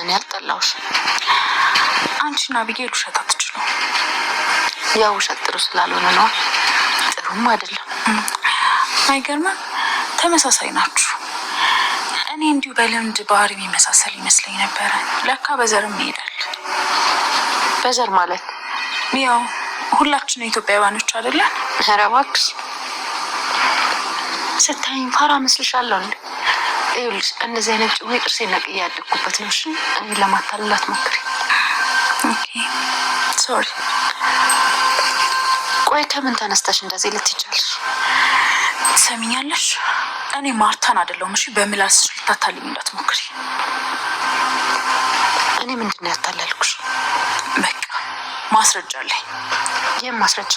እኔ አልጠላውሽ። አንቺና ቢጌል ውሸት አትችሉ። ያው ውሸት ጥሩ ስላልሆነ ነው። ጥሩም አይደለም። አይገርምም? ተመሳሳይ ናችሁ። እኔ እንዲሁ በልምድ ባህሪ የሚመሳሰል ይመስለኝ ነበረ። ለካ በዘርም ይሄዳል። በዘር ማለት ያው ሁላችን ኢትዮጵያውያኖች አይደለን? ኧረ እባክሽ ስታይኝ ፋራ መስልሻለሁ እንዴ? ይኸውልሽ እነዚህ አይነት ጭዌ ጥርሴን ነቅዬ ያደግኩበት ነው። እሺ እኔ ለማታለላት ሞክሪ። ኦኬ ሶሪ። ቆይ ከምን ተነስተሽ እንደዚህ ልትይቻለሽ? ትሰሚኛለሽ? እኔ ማርታን አይደለሁም። እሺ በምላስሽ ልታታልኝ እንዳትሞክሪ። እኔ ምንድነው ያታለልኩሽ? በቃ ማስረጃ አለኝ። የምን ማስረጃ?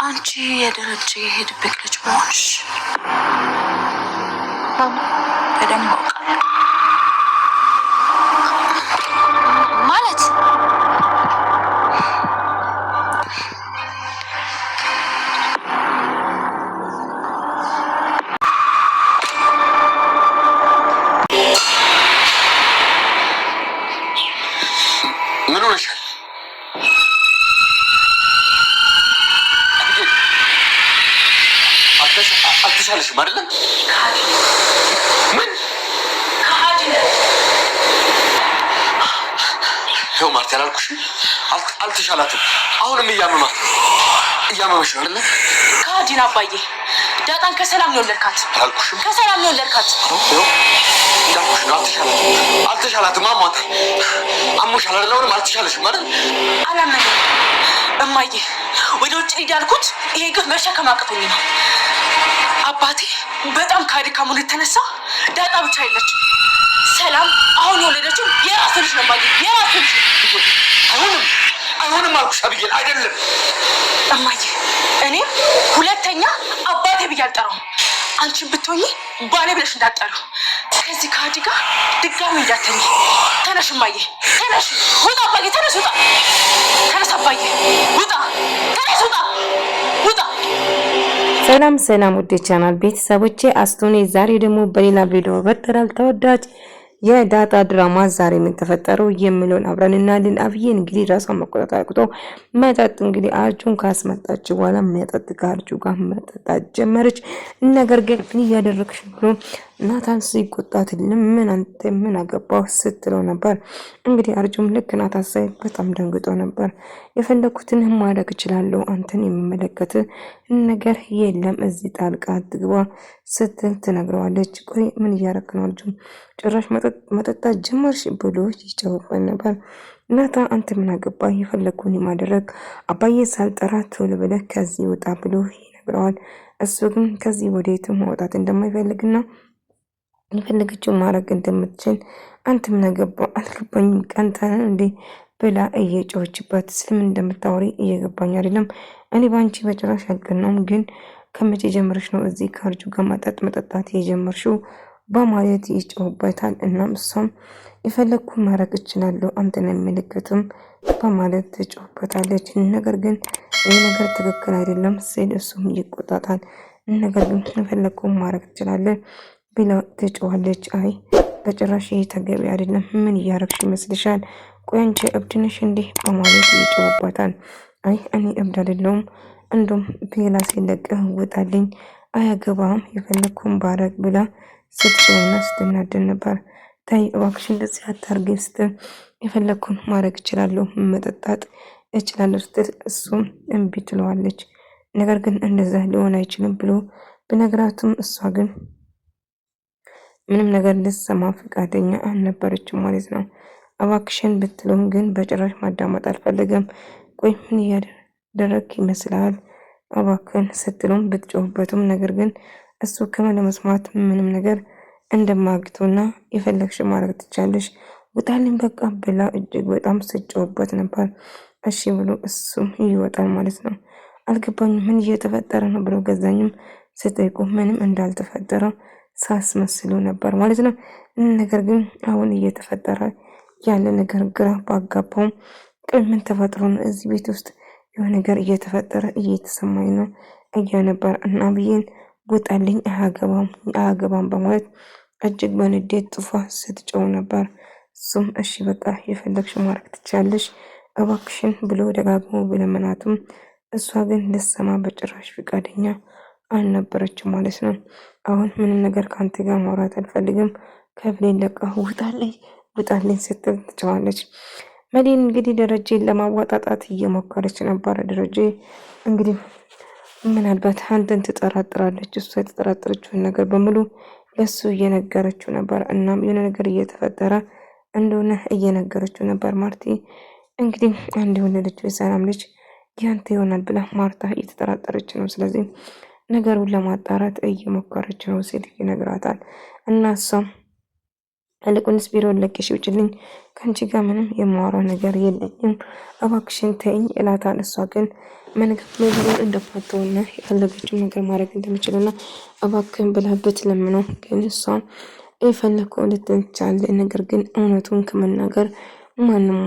አንቺ የደረጀ የድብቅ ልጅ መሆንሽ በደንብ አውቃለሁ። ማለት ምን ሆነሻል? አልተሻለሽም አይደለም? ምን ይኸው ማርታ ያላልኩሽም አልተሻላትም። አሁንም እያመማት ነው። እያመመሽ ነው አይደለም? ካዲን አባዬ ዳጣን ከሰላም ነው ወለድካት። አልኩሽም ከሰላም ነው ወለድካት። ይኸው እንዳልኩሽ ነው። አልተሻላትም። አሟታል። አሞሻል አይደል? አሁንም አልተሻለሽም አይደል? አላመነኝም እማዬ። ወደ ውጭ ሂድ ያልኩት ይሄ ግፍ መሸከም አቅቶኝ ነው። አባቴ በጣም ከድካሙ የተነሳ ዳጣ ብቻ የለችም። ሰላም አሁን የወለደችው የራሱ ልጅ ነው እማዬ፣ የራሱ ልጅ። አይሆንም አልኩሽ አብዬል። አይደለም እማዬ፣ እኔ ሁለተኛ አባቴ ብዬ አልጠራውም። አንቺን ብትሆኚ ባሌ ብለሽ እንዳትጠሩ። ከዚህ ከአዲ ጋር ድጋሚ እንዳትተኝ። ተነሽ እማዬ፣ ተነሽ። ውጣ አባዬ፣ ተነሽ፣ ውጣ። ተነስ አባዬ፣ ውጣ። ተነስ፣ ውጣ፣ ውጣ። ሰላም ውድ ቻናል ቤተሰቦቼ፣ አስቶኔ ዛሬ ደግሞ በሌላ ቪዲዮ በተራል ተወዳጅ የዳጣ ድራማ ዛሬ ምን ተፈጠረው የሚለውን አብረን እናያለን። አብዬን እንግዲህ ራሷን መቆጣጠር አቅቶ መጠጥ እንግዲህ አርጁን ካስመጣች በኋላ መጠጥ ከአርጁ ጋር መጠጣት ጀመረች። ነገር ግን ምን እያደረግሽ ብሎ ናታን ሲቆጣት ምን አንተ ምን አገባው ስትለው ነበር። እንግዲህ አርጁም ልክ ናታን ሳይ በጣም ደንግጦ ነበር። የፈለኩትን ማድረግ እችላለሁ፣ አንተን የሚመለከት ነገር የለም፣ እዚህ ጣልቃ አትግባ ስትል ትነግረዋለች። ቆይ ምን እያደረክ ነው? አርጁም ጭራሽ መጠጣት ጀመርሽ ብሎ ይጨውበት ነበር። ናታን አንተ ምን አገባ፣ የፈለኩን ማድረግ አባዬ ሳልጠራ ቶሎ ብለህ ከዚህ ወጣ ብሎ ይነግረዋል። እሱ ግን ከዚህ ወዴትም መውጣት እንደማይፈልግና የፈለገችው ማድረግ እንደምትችል አንተ ምን አገባ አልገባኝም፣ ቀንተን እንዴ ብላ እየጮችበት ስለምን እንደምታወሪ እየገባኝ አይደለም። እኔ ባንቺ በጭራሽ አልቀናም፣ ግን ከመቼ ጀምረሽ ነው እዚህ ከአርጁ ጋር መጠጣት የጀመርሽው በማለት ይጮህበታል። እናም እሷም የፈለኩ ማድረግ እችላለሁ አንተን የሚመለከትም በማለት ትጮህበታለች። ነገር ግን ይህ ነገር ትክክል አይደለም ሲል እሱም ይቆጣታል። ነገር ግን የፈለኩ ማድረግ ትችላለህ ብላ ትጮሃለች። አይ በጭራሽ ተገቢ አይደለም፣ ምን እያረግሽ ይመስልሻል? ቆይ አንቺ እብድ ነሽ እንዴ በማለት ይጮህበታል። አይ እኔ እብድ አይደለሁም፣ እንደውም ሌላ ሲለቅህ ውጣልኝ፣ አያገባም፣ የፈለኩን ባረግ ብላ ስትጮህና ስትናደድ ነበር። ታይ እባክሽ እንደዚህ አታርጊ ስትል የፈለኩን ማድረግ እችላለሁ፣ መጠጣት እችላለሁ ስትል እሱም እምቢ ትለዋለች። ነገር ግን እንደዛ ሊሆን አይችልም ብሎ በነገራቱም እሷ ግን ምንም ነገር ልትሰማ ፈቃደኛ አልነበረችም ማለት ነው። እባክሽን ብትለውም ግን በጭራሽ ማዳመጥ አልፈለገም። ቆይ ምን እያደረግ ይመስላል እባክን ስትለውም ብትጮህበትም ነገር ግን እሱ ከመለመስማት ምንም ነገር እንደማግቶና የፈለግሽ ማድረግ ትቻለሽ ውጣልኝ በቃ ብላ እጅግ በጣም ስጮህበት ነበር። እሺ ብሎ እሱም ይወጣል ማለት ነው። አልገባኝም ምን እየተፈጠረ ነው ብሎ ገዛኝም ስጠይቁ ምንም እንዳልተፈጠረ ሳስመስሉ ነበር ማለት ነው። ነገር ግን አሁን እየተፈጠረ ያለ ነገር ግራ ባጋባውም ቆይ ምን ተፈጥሮ ነው እዚህ ቤት ውስጥ የሆነ ነገር እየተፈጠረ እየተሰማኝ ነው እያ ነበር እና ብዬን ውጣልኝ አያገባም በማለት እጅግ በንዴት ጥፏ ስትጮው ነበር። እሱም እሺ በቃ የፈለግሽ ማድረግ ትችያለሽ እባክሽን ብሎ ደጋግሞ ቢለምናትም እሷ ግን ልትሰማ በጭራሽ ፈቃደኛ አልነበረችም ማለት ነው። አሁን ምንም ነገር ከአንተ ጋር ማውራት አልፈልግም፣ ከብሌን ለቃ ውጣልኝ ስትል ትጨዋለች። መሌን እንግዲህ ደረጀን ለማዋጣጣት እየሞከረች ነበረ። ደረጀ እንግዲህ ምናልባት አንተን ትጠራጥራለች። እሷ የተጠራጠረችውን ነገር በሙሉ ለሱ እየነገረችው ነበር። እናም የሆነ ነገር እየተፈጠረ እንደሆነ እየነገረችው ነበር። ማርቲ እንግዲህ አንድ የወለደችው የሰላም ልጅ ያንተ ይሆናል ብላ ማርታ እየተጠራጠረች ነው። ስለዚህ ነገሩን ለማጣራት እየሞከረች ነው ሲል ይነግራታል። እና እሷም ይልቁንስ ቢሮውን ለቀሽ ውጭልኝ፣ ከአንቺ ጋር ምንም የማወራው ነገር የለኝም እባክሽን ተይኝ እላታል። እሷ ግን ነገሩን እንደማትተውና የፈለገችውን ነገር ማድረግ እንደምችልና እባክህን ብላ ብትለምነው ግን እሷ የፈለግከው ልትል ትችላለች፣ ነገር ግን እውነቱን ከመናገር ማንም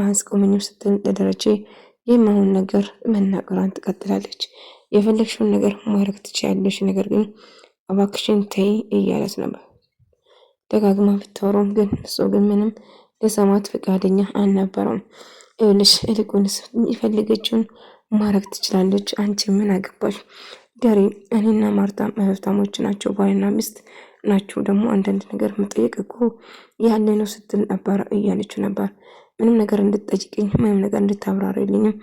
አያስቆመኝም ስትል ለደረጀ የማይሆን ነገር መናገሯን ትቀጥላለች። የፈለግሽውን ነገር ማድረግ ትችያለሽ፣ ነገር ግን እባክሽን ተይ እያለት ነበር። ደጋግማ ብታወራም ግን እሱ ግን ምንም ለሰማት ፈቃደኛ አልነበረም። ይኸውልሽ ይልቁንስ የፈለገችውን ማድረግ ትችላለች፣ አንቺ ምን አገባሽ? ዳሬ እኔና ማርታ መፍታሞች ናቸው፣ ባልና ሚስት ናቸው። ደግሞ አንዳንድ ነገር መጠየቅ እኮ ያለ ነው ስትል ነበር እያለችው ነበር። ምንም ነገር እንድትጠይቅኝ ምንም ነገር እንድታብራሪልኝም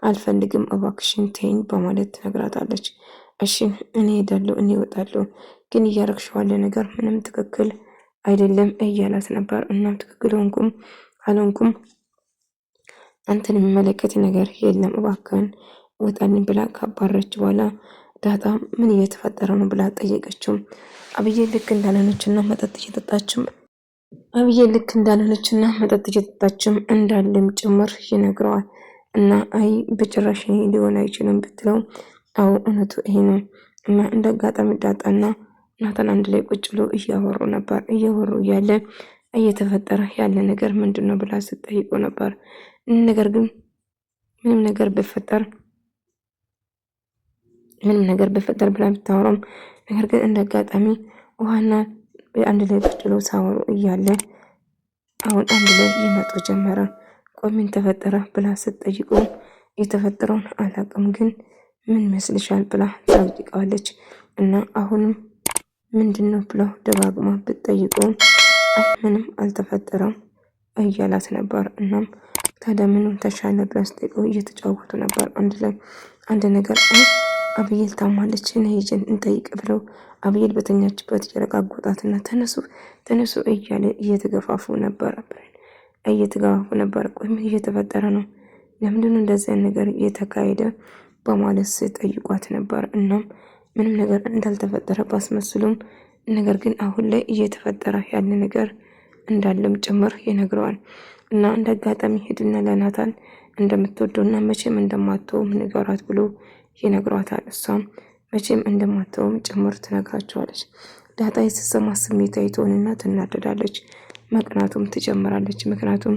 አልፈልግም፣ እባክሽን ተይኝ በማለት ትነግራታለች። እሺ እኔ ሄዳለሁ፣ እኔ እወጣለሁ፣ ግን እያረግሽው ያለ ነገር ምንም ትክክል አይደለም እያላት ነበር። እናም ትክክል ሆንኩም አልሆንኩም አንተን የሚመለከት ነገር የለም እባክህን ውጣልኝ ብላ ካባረች በኋላ ዳጣ ምን እየተፈጠረ ነው ብላ ጠየቀችው። አብዬ ልክ እንዳልሆነችና መጠጥ እየጠጣችም እንዳለም ጭምር ይነግረዋል። እና አይ በጭራሽ ሊሆን አይችልም ብትለው አዎ እውነቱ ይሄ ነው። እና እንደ አጋጣሚ ዳጣና ናታን አንድ ላይ ቁጭ ብሎ እያወሩ ነበር። እያወሩ እያለ እየተፈጠረ ያለ ነገር ምንድን ነው ብላ ስትጠይቁ ነበር። ነገር ግን ምንም ነገር ቢፈጠር ብላ ብታወራም ነገር ግን እንደ አጋጣሚ ውሃና አንድ ላይ ቁጭ ብሎ ሳወሩ እያለ አሁን አንድ ላይ ይመጡ ጀመረ። ቆይ ምን ተፈጠረ ብላ ስትጠይቁ የተፈጠረውን አላውቅም ግን ምን መስልሻል ብላ ታውቂዋለች። እና አሁንም ምንድነው ብለው ደጋግማ ብትጠይቀው ምንም አልተፈጠረም እያላት ነበር። እናም ታዲያ ምንም ተሻለ ብላ ስትጠይቀው እየተጫወቱ ነበር አንድ ላይ። አንድ ነገር አብዬል ታማለች እና ሄጀን እንጠይቅ ብለው አብዬል በተኛችበት እየረጋጎጣትና ተነሱ እያለ እየተገፋፉ ነበር። ቆይ ምን እየተፈጠረ ነው? ለምንድነው እንደዚህ ነገር እየተካሄደ በማለት ሲጠይቋት ነበር። እናም ምንም ነገር እንዳልተፈጠረ ባስመስሉም ነገር ግን አሁን ላይ እየተፈጠረ ያለ ነገር እንዳለም ጭምር ይነግረዋል። እና እንደ አጋጣሚ ሄድና ለናታን እንደምትወደውና መቼም እንደማትተውም ንገራት ብሎ ይነግሯታል። እሷም መቼም እንደማትተውም ጭምር ትነግራቸዋለች። ዳጣ የተሰማ ስሜታዊ ትሆንና ትናደዳለች፣ መቅናቱም ትጀምራለች። ምክንያቱም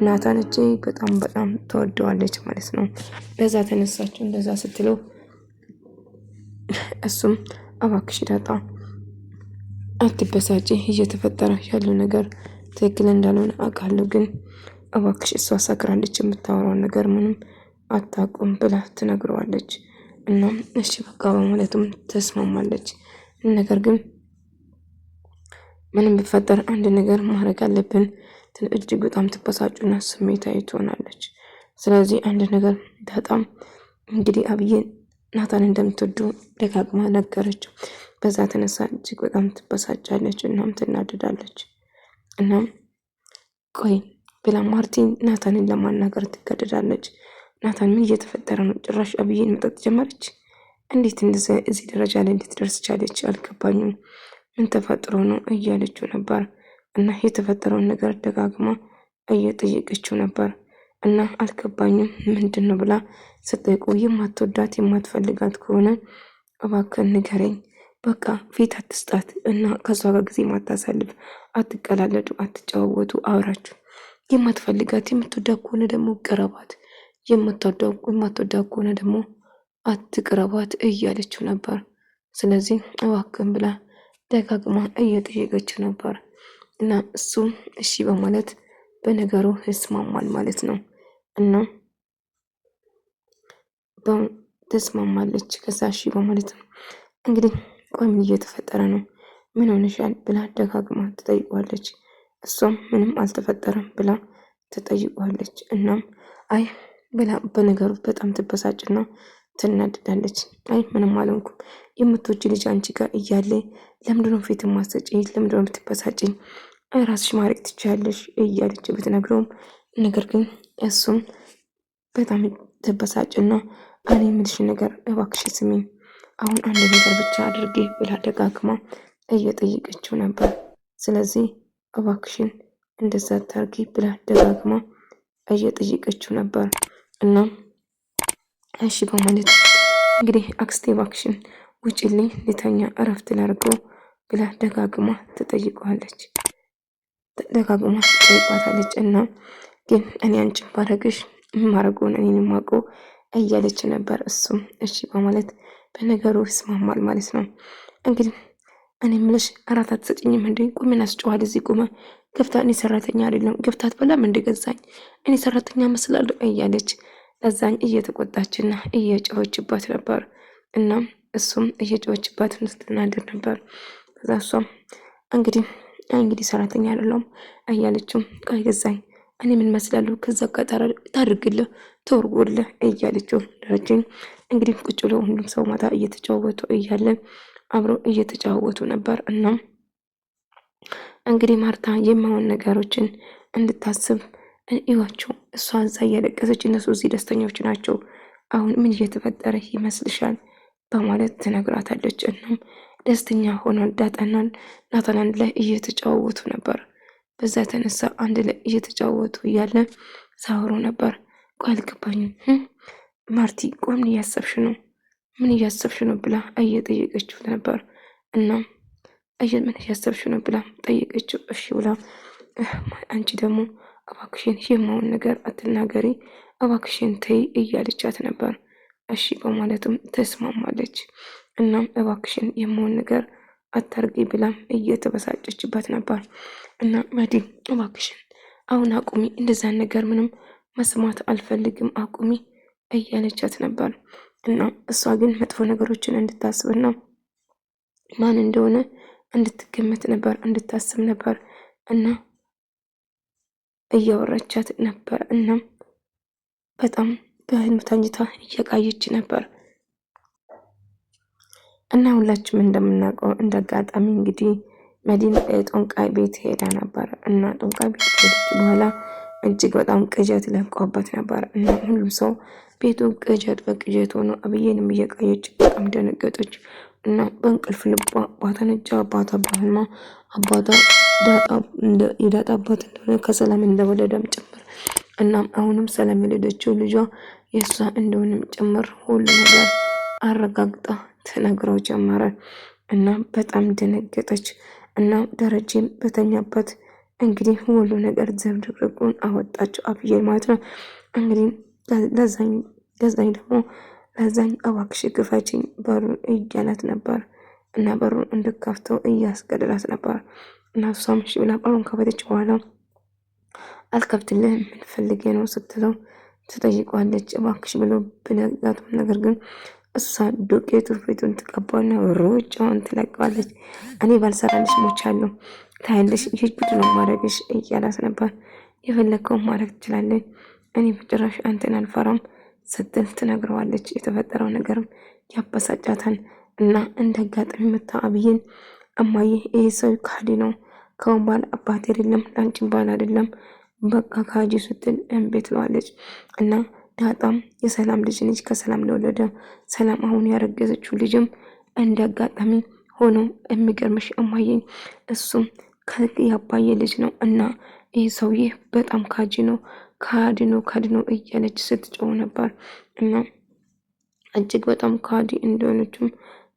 ናታን እጅግ በጣም ተወደዋለች ማለት ነው። ለዛ ተነሳቸው እንደዛ ስትለው እሱም እባክሽ ዳጣ አትበሳጪ፣ እየተፈጠረ ያለው ነገር ትክክል እንዳልሆነ አውቃለሁ፣ ግን እባክሽ እሷ ሰክራለች፣ የምታወራውን ነገር ምንም አታውቁም ብላ ትነግረዋለች። እናም እሺ በቃ በማለትም ተስማማለች። ነገር ግን ምንም ቢፈጠር አንድ ነገር ማድረግ አለብን። እጅግ በጣም ትበሳጩና ስሜታዊ ትሆናለች። ስለዚህ አንድ ነገር በጣም እንግዲህ አብዬን ናታን እንደምትወዱ ደጋግማ ነገረችው። በዛ ተነሳ እጅግ በጣም ትበሳጫለች፣ እናም ትናደዳለች። እናም ቆይ ብላ ማርቲን ናታንን ለማናገር ትገደዳለች። ናታን ምን እየተፈጠረ ነው? ጭራሽ አብዬን መጠጥ ጀመረች? እንዴት እዚህ ደረጃ ላይ እንድትደርስ ቻለች? አልገባኝም። ምን ተፈጥሮ ነው እያለችው ነበር። እና የተፈጠረውን ነገር ደጋግማ እየጠየቀችው ነበር። እና አልገባኝም ምንድን ነው ብላ ስትጠይቁ የማትወዳት የማትፈልጋት ከሆነ እባክህን ንገረኝ፣ በቃ ፊት አትስጣት እና ከሷ ጋር ጊዜ ማታሳልፍ፣ አትቀላለዱ፣ አትጨዋወቱ፣ አውራችሁ። የማትፈልጋት የምትወዳት ከሆነ ደግሞ ቅረባት፣ የማትወዳት ከሆነ ደግሞ አትቅረባት እያለችው ነበር። ስለዚህ እባክህን ብላ ደጋግማ እየጠየቀችው ነበር እና እሱም እሺ በማለት በነገሩ ይስማማል ማለት ነው። እና ተስማማለች። ከዛ እሺ በማለት ነው እንግዲህ ቆይ ምን እየተፈጠረ ነው? ምን ሆነሻል? ብላ ደጋግማ ትጠይቋለች። እሷም ምንም አልተፈጠረም ብላ ትጠይቋለች። እናም አይ ብላ በነገሩ በጣም ትበሳጭና ትናድዳለች። አይ ምንም አልሆንኩም፣ የምትወጂ ልጅ አንቺ ጋር እያለ ለምንድነው ፊት ማሰጪኝ? ለምንድነው የምትበሳጭኝ? ራስሽ ማድረግ ትችያለሽ እያለች ብትነግረውም ነገር ግን እሱም በጣም ትበሳጭና እኔ የምልሽ ነገር እባክሽ ስሚኝ፣ አሁን አንድ ነገር ብቻ አድርጌ ብላ ደጋግማ እየጠየቀችው ነበር። ስለዚህ እባክሽን እንደዛ ታርጊ ብላ ደጋግማ እየጠየቀችው ነበር። እና እሺ በማለት እንግዲህ አክስቴ እባክሽን ውጪልኝ ልተኛ እረፍት ላድርገው ብላ ደጋግማ ትጠይቀዋለች። ደጋግማ ትጠይቋታለች። እና ግን እኔ አንቺን ባረግሽ የማረገውን እኔን የማውቀው እያለች ነበር። እሱም እሺ በማለት በነገሩ ይስማማል ማለት ነው። እንግዲህ እኔ ምልሽ እራት አትሰጭኝም እንዴ? ቁምን አስጨዋል እዚህ ቁመ ገብታ እኔ ሰራተኛ አይደለም ገብታት በላም እንደገዛኝ እኔ ሰራተኛ መስላለሁ እያለች ለዛኝ እየተቆጣችና እየጨወችባት ነበር። እናም እሱም እየጨወችባት ስትናደር ነበር። ከዛ እሷም እንግዲህ ሰራተኛ አይደለም እያለችው ቃይ ገዛኝ እኔ ምን መስላለሁ ከዛ ጋር ታድርግልህ ተወርጎልህ እያለችው ደረጀኝ እንግዲህ ቁጭ ብሎ ሁሉም ሰው ማታ እየተጫወቱ እያለ አብረው እየተጫወቱ ነበር። እና እንግዲህ ማርታ የማይሆን ነገሮችን እንድታስብ እዩዋቸው፣ እሷ እዛ እያለቀሰች እነሱ እዚህ ደስተኞች ናቸው፣ አሁን ምን እየተፈጠረ ይመስልሻል በማለት ትነግራታለች። እናም ደስተኛ ሆኗል። ዳጣናን ናታን አንድ ላይ እየተጫወቱ ነበር። በዛ የተነሳ አንድ ላይ እየተጫወቱ እያለ ሳወሩ ነበር። ቆይ አልገባኝም ማርቲ፣ ቆይ ምን እያሰብሽ ነው? ምን እያሰብሽ ነው ብላ እየጠየቀችው ነበር። እና ምን እያሰብሽ ነው ብላ ጠየቀችው። እሺ ብላ አንቺ ደግሞ እባክሽን የማውን ነገር አትናገሪ እባክሽን ተይ እያለቻት ነበር። እሺ በማለትም ተስማማለች። እናም እባክሽን የማውን ነገር አታርጊ ብላም እየተበሳጨችበት ነበር። እና መዲ እባክሽን አሁን አቁሚ፣ እንደዛን ነገር ምንም መስማት አልፈልግም አቁሚ እያለቻት ነበር። እና እሷ ግን መጥፎ ነገሮችን እንድታስብና ማን እንደሆነ እንድትገመት ነበር እንድታስብ ነበር እና እያወራቻት ነበር። እናም በጣም በህልም ተኝታ እየቃየች ነበር። እና ሁላችንም እንደምናውቀው እንዳጋጣሚ እንግዲህ መዲን ጦንቃይ ቤት ሄዳ ነበር። እና ጦንቃይ ቤት ሄደች በኋላ እጅግ በጣም ቅዠት ለቋባት ነበር። እና ሁሉም ሰው ቤቱ ቅዠት በቅዠት ሆኖ አብዬንም እየቃየች በጣም ደነገጠች። እና በእንቅልፍ ልቧ አባቷን እጃ አባቷ ባህልማ አባቷ የዳጣ አባት እንደሆነ ከሰላም እንደወለደም ጭምር እናም አሁንም ሰላም የወለደችው ልጇ የእሷ እንደሆነም ጭምር ሁሉ ነገር አረጋግጣ ትነግረው ጀመረ። እና በጣም ደነገጠች። እና ደረጀም በተኛበት እንግዲህ ሁሉ ነገር ዘብርቅርቁን አወጣችው አብዬ ማለት ነው። እንግዲህ ለዛኝ ደግሞ ለዛኝ እባክሽ ክፈችኝ በሩን እያላት ነበር። እና በሩን እንድከፍተው እያስገደላት ነበር። እና እሷም እሺ ብላ በሩን ከፈተች በኋላ አልከፍትልህም ምን ፈልጌ ነው ስትለው ትጠይቋለች። እባክሽ ብሎ ብለጋቱም ነገር ግን እሷ ዱቄቱ ፊቱን ትቀባውና ሩጫውን ትለቀዋለች። እኔ ባልሰራልሽ ሞቻለሁ ታያለሽ፣ ይህ ጉድ ነው ማድረግሽ እያላት ነበር። የፈለግከውን ማድረግ ትችላለች፣ እኔ በጭራሽ አንተን አልፈራም ስትል ትነግረዋለች። የተፈጠረው ነገርም ያበሳጫታል። እና እንደ አጋጣሚ መታ አብዬን እማዬ ይህ ሰው ካዲ ነው፣ ከውን ባል አባት አይደለም፣ ለአንቺን ባል አይደለም፣ በቃ ካጂ ስትል እምቢ ትለዋለች። እና ዳጣም የሰላም ልጅ ነች፣ ከሰላም ለወለደ ሰላም አሁን ያረገዘችው ልጅም እንደ አጋጣሚ ሆኖ የሚገርምሽ እማዬ እሱም ያባዬ ልጅ ነው። እና ይህ ሰውዬ በጣም ካጂ ነው፣ ካዲ ነው እያለች ስትጮህ ነበር። እና እጅግ በጣም ካዲ እንደሆነችም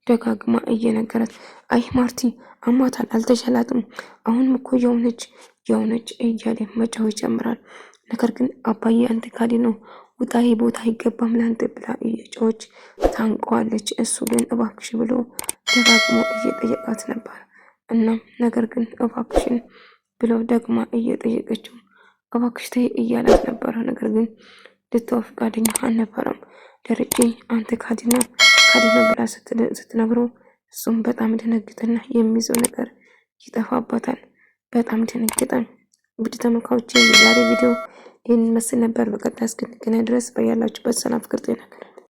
ደጋግማ እየነገራት አይ ማርቲ አሟታል አልተሻላትም፣ አሁንም እኮ የሆነች እያለ መጫው ይጀምራል። ነገር ግን አባዬ አንተ ካዲ ነው ውጣ፣ ቦታ አይገባም ለአንተ ብላ እየጮች ታንቀዋለች። እሱ ግን እባክሽ ብሎ ደጋግሞ እየጠየቃት ነበር። እናም ነገር ግን እባክሽን ብለው ደግማ እየጠየቀችው እባክሽ ተይ እያላት ነበረ። ነገር ግን ልትተው ፈቃደኛ አልነበረም። ደረጀ አንተ ካዲና ብላ ስትነግረው እሱም በጣም ደነግጠና የሚይዘው ነገር ይጠፋበታል። በጣም ደነግጠን። እንግዲህ ተመልካቾቼ የዛሬ ቪዲዮ ይህን መስል ነበር። በቀጣይ እስክንገናኝ ድረስ በያላችሁበት ሰላም ፍቅር ጤና